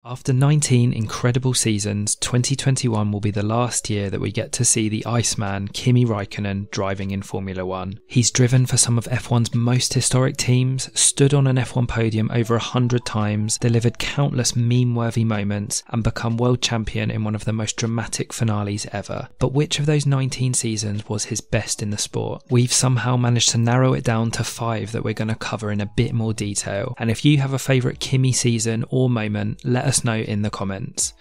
After 19 incredible seasons, 2021 will be the last year that we get to see the Iceman, Kimi Raikkonen, driving in Formula 1. He's driven for some of F1's most historic teams, stood on an F1 podium over 100 times, delivered countless meme-worthy moments, and become world champion in one of the most dramatic finales ever. But which of those 19 seasons was his best in the sport? We've somehow managed to narrow it down to 5 that we're going to cover in a bit more detail. And if you have a favourite Kimi season or moment, let us know in the comments.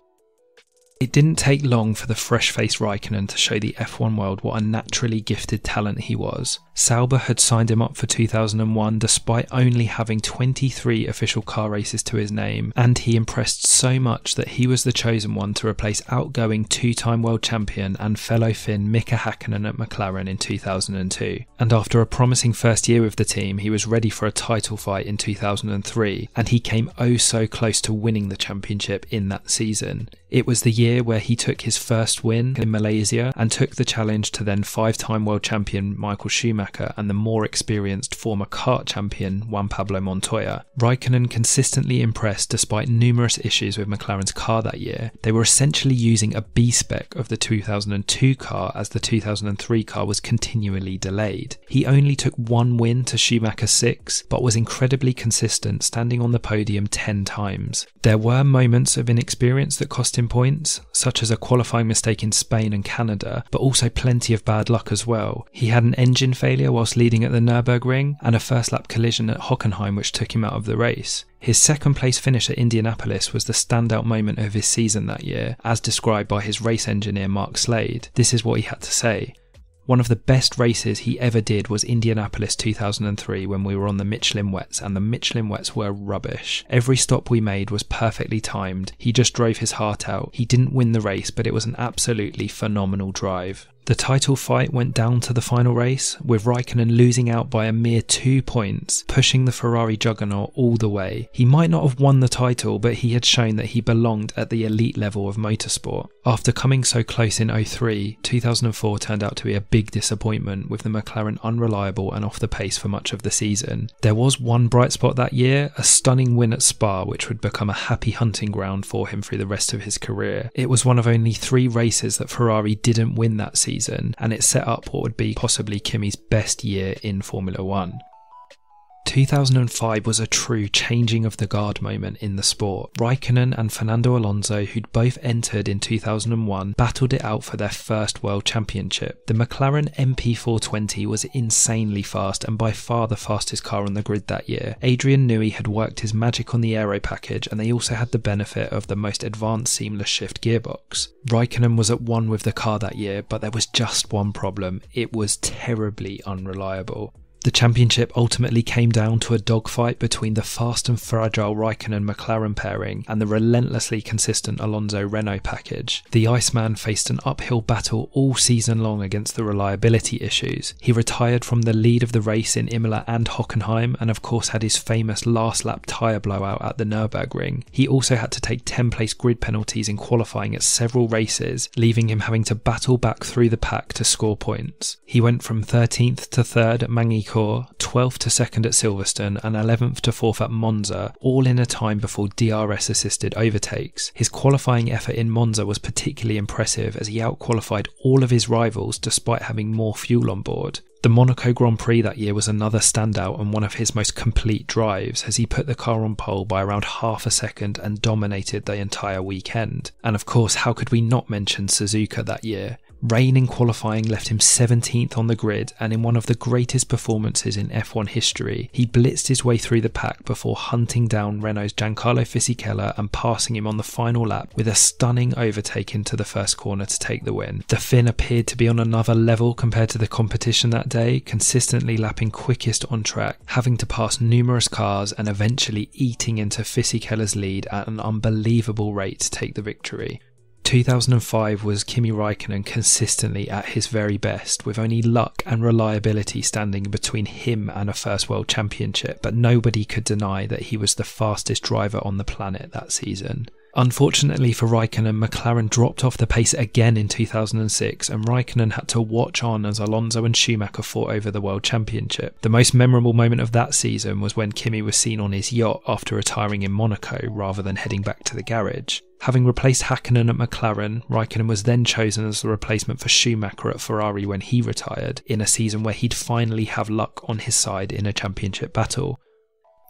It didn't take long for the fresh-faced Raikkonen to show the F1 world what a naturally gifted talent he was. Sauber had signed him up for 2001 despite only having 23 official car races to his name, and he impressed so much that he was the chosen one to replace outgoing two-time world champion and fellow Finn Mika Hakkinen at McLaren in 2002. And after a promising first year with the team, he was ready for a title fight in 2003, and he came oh so close to winning the championship in that season. It was the year where he took his first win in Malaysia and took the challenge to then 5-time world champion Michael Schumacher and the more experienced former kart champion Juan Pablo Montoya. Raikkonen consistently impressed despite numerous issues with McLaren's car that year. They were essentially using a B-spec of the 2002 car as the 2003 car was continually delayed. He only took one win to Schumacher's 6, but was incredibly consistent, standing on the podium 10 times. There were moments of inexperience that cost him points, such as a qualifying mistake in Spain and Canada, but also plenty of bad luck as well. He had an engine failure whilst leading at the Nurburgring and a first lap collision at Hockenheim which took him out of the race. His second place finish at Indianapolis was the standout moment of his season that year, as described by his race engineer Mark Slade. This is what he had to say. One of the best races he ever did was Indianapolis 2003 when we were on the Michelin wets, and the Michelin wets were rubbish. Every stop we made was perfectly timed. He just drove his heart out. He didn't win the race, but it was an absolutely phenomenal drive. The title fight went down to the final race, with Raikkonen losing out by a mere 2 points, pushing the Ferrari juggernaut all the way. He might not have won the title, but he had shown that he belonged at the elite level of motorsport. After coming so close in 2003, 2004 turned out to be a big disappointment, with the McLaren unreliable and off the pace for much of the season. There was one bright spot that year, a stunning win at Spa, which would become a happy hunting ground for him through the rest of his career. It was one of only 3 races that Ferrari didn't win that season, and it set up what would be possibly Kimi's best year in Formula 1. 2005 was a true changing of the guard moment in the sport. Raikkonen and Fernando Alonso, who'd both entered in 2001, battled it out for their first world championship. The McLaren MP420 was insanely fast and by far the fastest car on the grid that year. Adrian Newey had worked his magic on the aero package, and they also had the benefit of the most advanced seamless shift gearbox. Raikkonen was at one with the car that year, but there was just one problem: it was terribly unreliable. The championship ultimately came down to a dogfight between the fast and fragile Raikkonen-McLaren pairing and the relentlessly consistent Alonso-Renault package. The Iceman faced an uphill battle all season long against the reliability issues. He retired from the lead of the race in Imola and Hockenheim, and of course had his famous last lap tyre blowout at the Nurburgring. He also had to take 10-place grid penalties in qualifying at several races, leaving him having to battle back through the pack to score points. He went from 13th to 3rd at Mangi 12th to 2nd at Silverstone and 11th to 4th at Monza, all in a time before DRS assisted overtakes. His qualifying effort in Monza was particularly impressive as he out-qualified all of his rivals despite having more fuel on board. The Monaco Grand Prix that year was another standout and one of his most complete drives, as he put the car on pole by around half a second and dominated the entire weekend. And of course, how could we not mention Suzuka that year? Rain in qualifying left him 17th on the grid, and in one of the greatest performances in F1 history, he blitzed his way through the pack before hunting down Renault's Giancarlo Fisichella and passing him on the final lap with a stunning overtake into the first corner to take the win. The Finn appeared to be on another level compared to the competition that day, consistently lapping quickest on track, having to pass numerous cars and eventually eating into Fisichella's lead at an unbelievable rate to take the victory. 2005 was Kimi Raikkonen consistently at his very best, with only luck and reliability standing between him and a first world championship, but nobody could deny that he was the fastest driver on the planet that season. Unfortunately for Raikkonen, McLaren dropped off the pace again in 2006 and Raikkonen had to watch on as Alonso and Schumacher fought over the World Championship. The most memorable moment of that season was when Kimi was seen on his yacht after retiring in Monaco rather than heading back to the garage. Having replaced Hakkinen at McLaren, Raikkonen was then chosen as the replacement for Schumacher at Ferrari when he retired, in a season where he'd finally have luck on his side in a championship battle.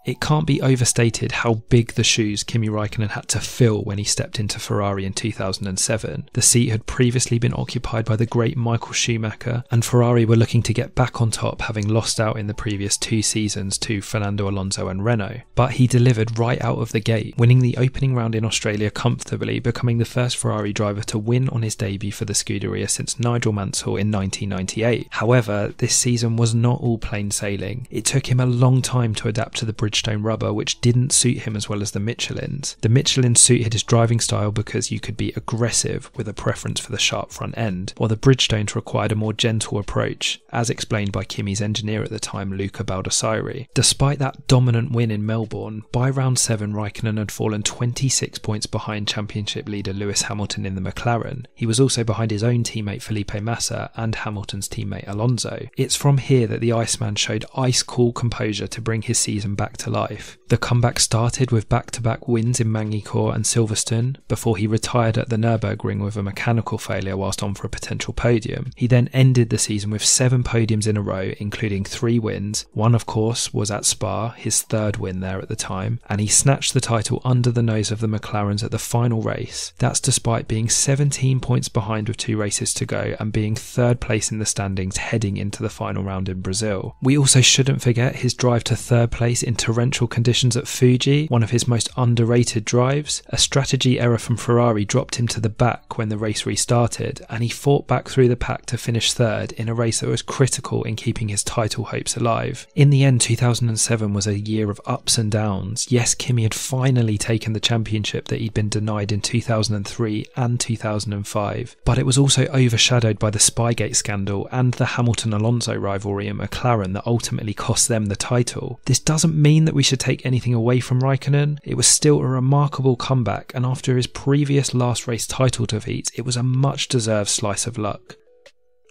It can't be overstated how big the shoes Kimi Raikkonen had to fill when he stepped into Ferrari in 2007. The seat had previously been occupied by the great Michael Schumacher, and Ferrari were looking to get back on top, having lost out in the previous 2 seasons to Fernando Alonso and Renault. But he delivered right out of the gate, winning the opening round in Australia comfortably, becoming the first Ferrari driver to win on his debut for the Scuderia since Nigel Mansell in 1998. However, this season was not all plain sailing. It took him a long time to adapt to the Bridgestone rubber, which didn't suit him as well as the Michelins. The Michelin suited his driving style because you could be aggressive with a preference for the sharp front end, while the Bridgestones required a more gentle approach, as explained by Kimi's engineer at the time, Luca Baldassari. Despite that dominant win in Melbourne, by round 7 Raikkonen had fallen 26 points behind championship leader Lewis Hamilton in the McLaren. He was also behind his own teammate Felipe Massa and Hamilton's teammate Alonso. It's from here that the Iceman showed ice-cool composure to bring his season back to life. The comeback started with back-to-back wins in Magny-Cours and Silverstone before he retired at the Nurburgring with a mechanical failure whilst on for a potential podium. He then ended the season with 7 podiums in a row, including 3 wins. One, of course, was at Spa, his 3rd win there at the time, and he snatched the title under the nose of the McLarens at the final race. That's despite being 17 points behind with 2 races to go and being 3rd place in the standings heading into the final round in Brazil. We also shouldn't forget his drive to 3rd place in torrential conditions at Fuji, one of his most underrated drives. A strategy error from Ferrari dropped him to the back when the race restarted, and he fought back through the pack to finish 3rd in a race that was critical in keeping his title hopes alive. In the end, 2007 was a year of ups and downs. Yes, Kimi had finally taken the championship that he'd been denied in 2003 and 2005, but it was also overshadowed by the Spygate scandal and the Hamilton-Alonso rivalry at McLaren that ultimately cost them the title. This doesn't mean that we should take anything away from Raikkonen. It was still a remarkable comeback, and after his previous last race title defeats, it was a much deserved slice of luck.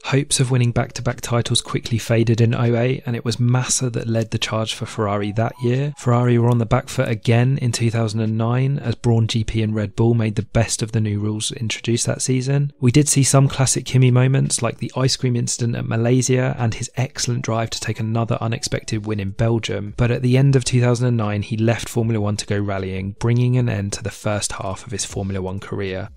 Hopes of winning back-to-back titles quickly faded in 2008, and it was Massa that led the charge for Ferrari that year. Ferrari were on the back foot again in 2009 as Brawn GP and Red Bull made the best of the new rules introduced that season. We did see some classic Kimi moments like the ice cream incident at Malaysia and his excellent drive to take another unexpected win in Belgium, but at the end of 2009 he left Formula 1 to go rallying, bringing an end to the first half of his Formula 1 career.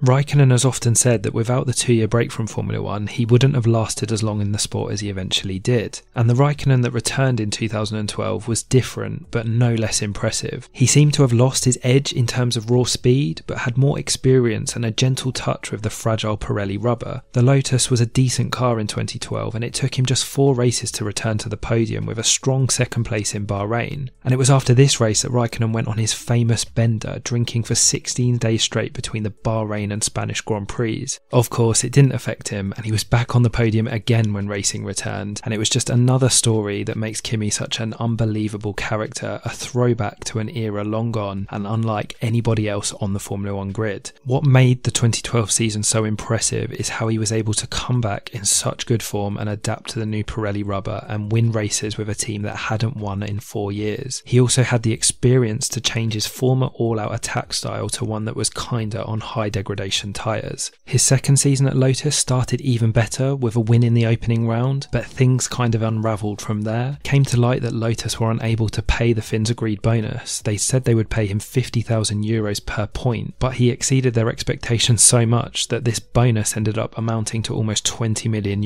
Raikkonen has often said that without the 2-year break from Formula 1, he wouldn't have lasted as long in the sport as he eventually did. And the Raikkonen that returned in 2012 was different, but no less impressive. He seemed to have lost his edge in terms of raw speed, but had more experience and a gentle touch with the fragile Pirelli rubber. The Lotus was a decent car in 2012, and it took him just 4 races to return to the podium with a strong 2nd place in Bahrain. And it was after this race that Raikkonen went on his famous bender, drinking for 16 days straight between the Bahrain and Spanish Grand Prix. Of course, it didn't affect him, and he was back on the podium again when racing returned, and it was just another story that makes Kimi such an unbelievable character, a throwback to an era long gone and unlike anybody else on the Formula 1 grid. What made the 2012 season so impressive is how he was able to come back in such good form and adapt to the new Pirelli rubber and win races with a team that hadn't won in 4 years. He also had the experience to change his former all-out attack style to one that was kinder on high degradation tyres. His 2nd season at Lotus started even better with a win in the opening round, but things kind of unravelled from there. It came to light that Lotus were unable to pay the Finns' agreed bonus. They said they would pay him €50,000 per point, but he exceeded their expectations so much that this bonus ended up amounting to almost €20 million.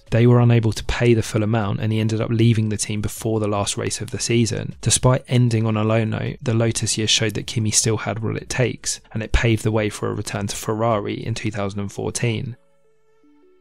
They were unable to pay the full amount, and he ended up leaving the team before the last race of the season. Despite ending on a low note, the Lotus year showed that Kimi still had what it takes, and it paved the way for a return to Ferrari in 2014.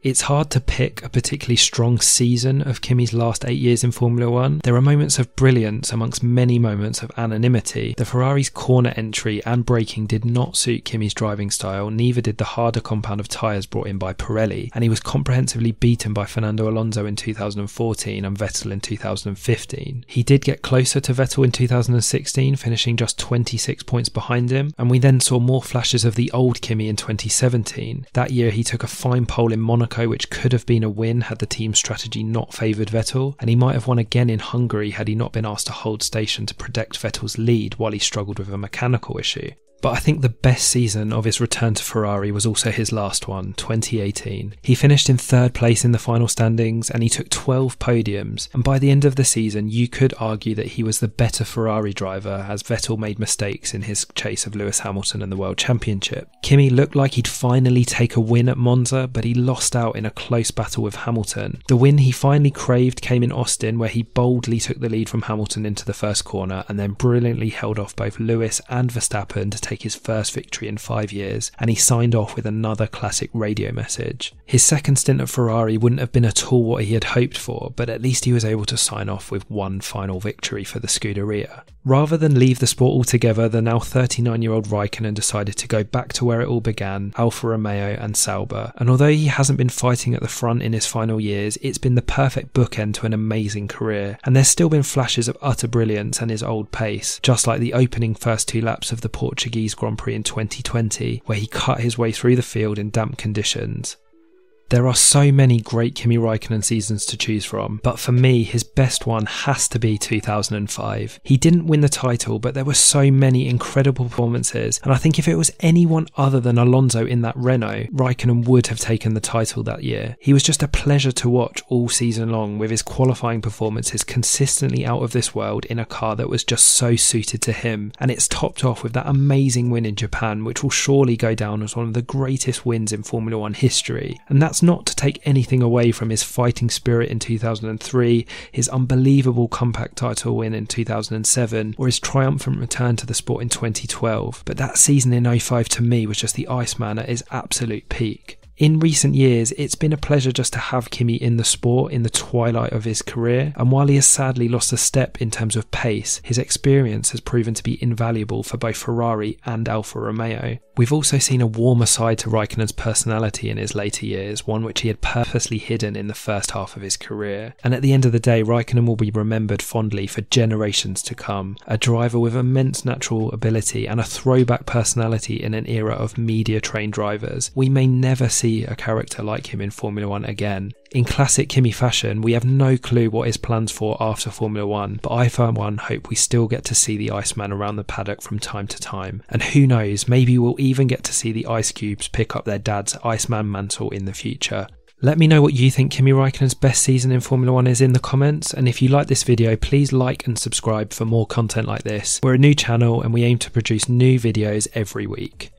It's hard to pick a particularly strong season of Kimi's last 8 years in Formula 1. There are moments of brilliance amongst many moments of anonymity. The Ferrari's corner entry and braking did not suit Kimi's driving style, neither did the harder compound of tyres brought in by Pirelli, and he was comprehensively beaten by Fernando Alonso in 2014 and Vettel in 2015. He did get closer to Vettel in 2016, finishing just 26 points behind him, and we then saw more flashes of the old Kimi in 2017. That year he took a fine pole in Monaco, which could have been a win had the team's strategy not favoured Vettel, and he might have won again in Hungary had he not been asked to hold station to protect Vettel's lead while he struggled with a mechanical issue. But I think the best season of his return to Ferrari was also his last one, 2018. He finished in 3rd place in the final standings and he took 12 podiums, and by the end of the season you could argue that he was the better Ferrari driver as Vettel made mistakes in his chase of Lewis Hamilton and the World Championship. Kimi looked like he'd finally take a win at Monza, but he lost out in a close battle with Hamilton. The win he finally craved came in Austin, where he boldly took the lead from Hamilton into the first corner and then brilliantly held off both Lewis and Verstappen to take his first victory in 5 years, and he signed off with another classic radio message. His second stint at Ferrari wouldn't have been at all what he had hoped for, but at least he was able to sign off with one final victory for the Scuderia. Rather than leave the sport altogether, the now 39-year-old Raikkonen decided to go back to where it all began, Alfa Romeo and Sauber, and although he hasn't been fighting at the front in his final years, it's been the perfect bookend to an amazing career, and there's still been flashes of utter brilliance and his old pace, just like the opening first 2 laps of the Portuguese Grand Prix in 2020, where he cut his way through the field in damp conditions. There are so many great Kimi Raikkonen seasons to choose from, but for me, his best one has to be 2005. He didn't win the title, but there were so many incredible performances, and I think if it was anyone other than Alonso in that Renault, Raikkonen would have taken the title that year. He was just a pleasure to watch all season long, with his qualifying performances consistently out of this world in a car that was just so suited to him, and it's topped off with that amazing win in Japan, which will surely go down as one of the greatest wins in Formula 1 history. And that's not to take anything away from his fighting spirit in 2003, his unbelievable compact title win in 2007, or his triumphant return to the sport in 2012. But that season in 05 to me was just the Iceman at his absolute peak. In recent years, it's been a pleasure just to have Kimi in the sport in the twilight of his career, and while he has sadly lost a step in terms of pace, his experience has proven to be invaluable for both Ferrari and Alfa Romeo. We've also seen a warmer side to Raikkonen's personality in his later years, one which he had purposely hidden in the first half of his career. And at the end of the day, Raikkonen will be remembered fondly for generations to come, a driver with immense natural ability and a throwback personality in an era of media-trained drivers. We may never see a character like him in Formula 1 again. In classic Kimi fashion, we have no clue what his plans for after Formula 1, but I for one hope we still get to see the Iceman around the paddock from time to time. And who knows, maybe we'll even get to see the Ice Cubes pick up their dad's Iceman mantle in the future. Let me know what you think Kimi Raikkonen's best season in Formula 1 is in the comments, and if you like this video, please like and subscribe for more content like this. We're a new channel and we aim to produce new videos every week.